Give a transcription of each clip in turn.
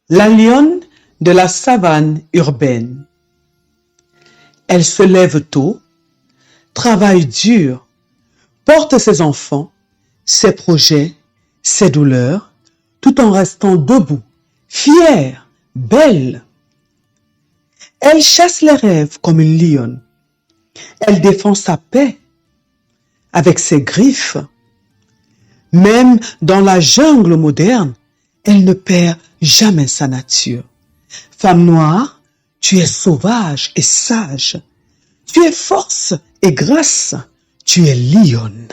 La lionne de la savane urbaine. Elle se lève tôt, travaille dur, porte ses enfants, ses projets, ses douleurs, tout en restant debout, fière, belle. Elle chasse les rêves comme une lionne. Elle défend sa paix avec ses griffes. Même dans la jungle moderne, elle ne perd jamais sa nature. Femme noire, tu es sauvage et sage. Tu es force et grâce. Tu es lionne.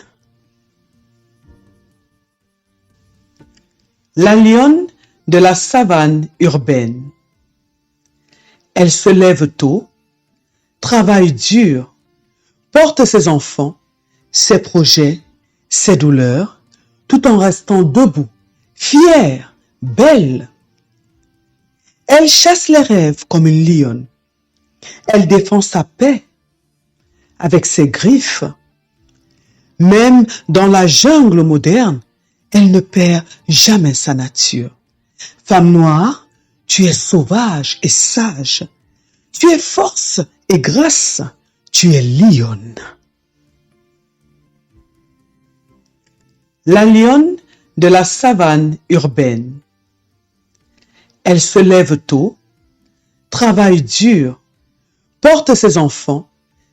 La lionne de la savane urbaine. Elle se lève tôt, travaille dur, porte ses enfants, ses projets, ses douleurs, tout en restant debout, fière, belle. Elle chasse les rêves comme une lionne. Elle défend sa paix avec ses griffes. Même dans la jungle moderne, elle ne perd jamais sa nature. Femme noire, tu es sauvage et sage. Tu es force et grâce. Tu es lionne. La lionne de la savane urbaine. Elle se lève tôt, travaille dur, porte ses enfants,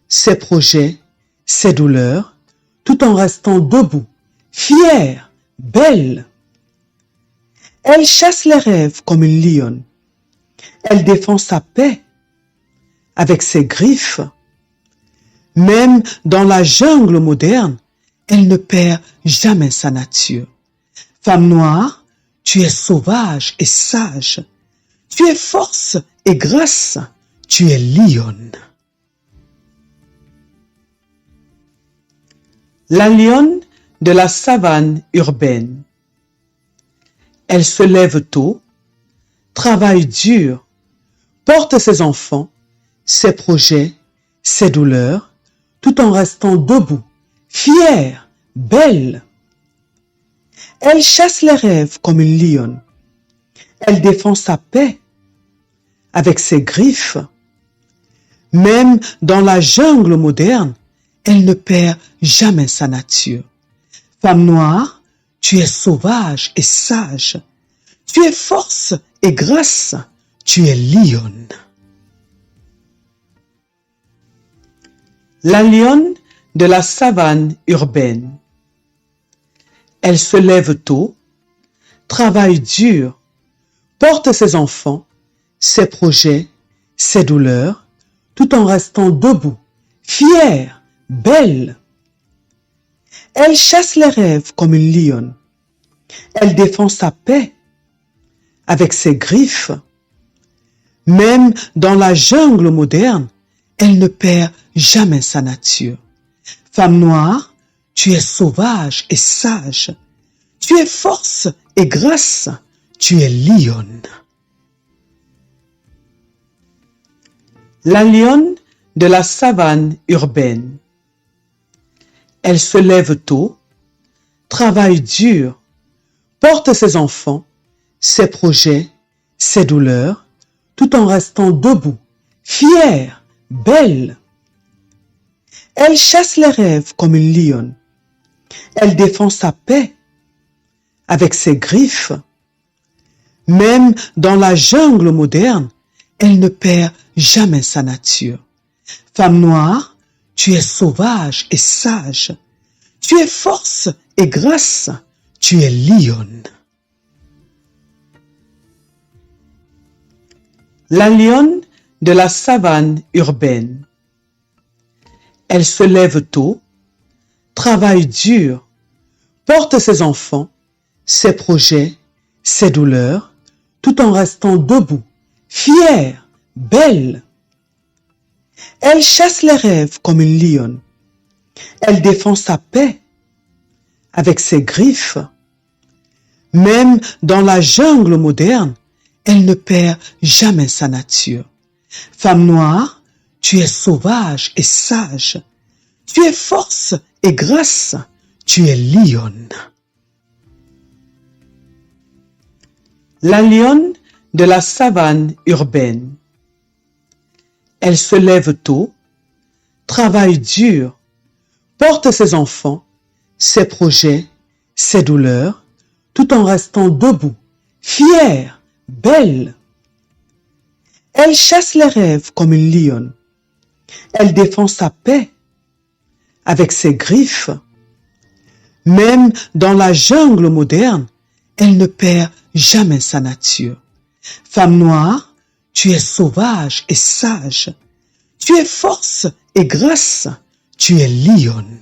ses projets, ses douleurs, tout en restant debout, fière, belle. Elle chasse les rêves comme une lionne. Elle défend sa paix avec ses griffes. Même dans la jungle moderne, elle ne perd jamais sa nature. Femme noire, tu es sauvage et sage. Tu es force et grâce. Tu es lionne. La lionne de la savane urbaine. Elle se lève tôt, travaille dur, porte ses enfants, ses projets, ses douleurs, tout en restant debout, fière, belle. Elle chasse les rêves comme une lionne. Elle défend sa paix avec ses griffes. Même dans la jungle moderne, elle ne perd jamais sa nature. Femme noire, tu es sauvage et sage. Tu es force et grâce. Tu es lionne. La lionne de la savane urbaine. Elle se lève tôt, travaille dur, porte ses enfants, ses projets, ses douleurs, tout en restant debout, fière, belle. Elle chasse les rêves comme une lionne. Elle défend sa paix avec ses griffes. Même dans la jungle moderne, elle ne perd jamais sa nature. Femme noire, tu es sauvage et sage. Tu es force et grâce. Tu es lionne. La lionne de la savane urbaine. Elle se lève tôt, travaille dur, porte ses enfants, ses projets, ses douleurs, tout en restant debout, fière, belle. Elle chasse les rêves comme une lionne. Elle défend sa paix avec ses griffes. Même dans la jungle moderne, elle ne perd jamais sa nature. Femme noire, tu es sauvage et sage. Tu es force et grâce. Tu es lionne. La lionne de la savane urbaine. Elle se lève tôt, travaille dur, porte ses enfants, ses projets, ses douleurs, tout en restant debout, fière, belle. Elle chasse les rêves comme une lionne. Elle défend sa paix avec ses griffes. Même dans la jungle moderne, elle ne perd jamais sa nature. Femme noire, tu es sauvage et sage. Tu es force et grâce. Tu es lionne. La lionne de la savane urbaine. Elle se lève tôt, travaille dur, porte ses enfants, ses projets, ses douleurs, tout en restant debout, fière, belle. Elle chasse les rêves comme une lionne. Elle défend sa paix avec ses griffes. Même dans la jungle moderne, elle ne perd jamais sa nature. Femme noire, tu es sauvage et sage. Tu es force et grâce. Tu es lionne.